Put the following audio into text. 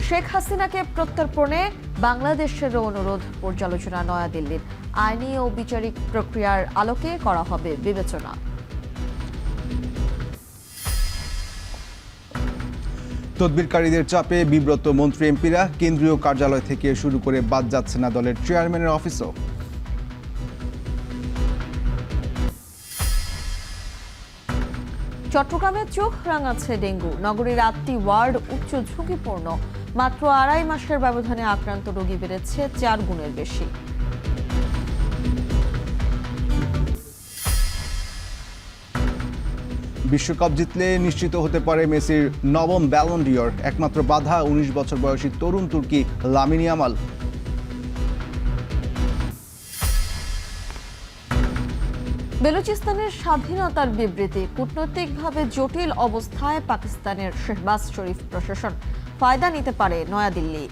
শেখ হাসিনাকে প্রত্যর্পণে বাংলাদেশের অনুরোধ পর্যালোচনা নয়াদিল্লির। আইনি ও বিচারিক প্রক্রিয়ার আলোকে করা হবে বিবেচনা। তদবিরকারীদের চাপে বিব্রত মন্ত্রী এমপিরা, কেন্দ্রীয় কার্যালয় থেকে শুরু করে বাদ যাচ্ছে না দলের চেয়ারম্যানের অফিসও। চট্টগ্রামে চোখ রাঙাচ্ছে ডেঙ্গু। নগরীর 8টি ওয়ার্ড উচ্চ ঝুঁকিপূর্ণ। মাত্র 2.5 মাসের ব্যবধানে আক্রান্ত রোগী বেড়েছে 4 গুণের বেশি। বিশ্বকাপ জিতলে নিশ্চিত হতে পারে মেসির নবম ব্যালন ডিওর। একমাত্র বাধা 19 বছর বয়সী তরুণ তুর্কি লামিন ইয়ামাল। বেলুচিস্তানের স্বাধীনতার বিবৃতি। কূটনৈতিকভাবে জটিল অবস্থায় পাকিস্তানের শেহবাজ শরীফ প্রশাসন। ফায়দা নিতে পারে নয়াদিল্লি।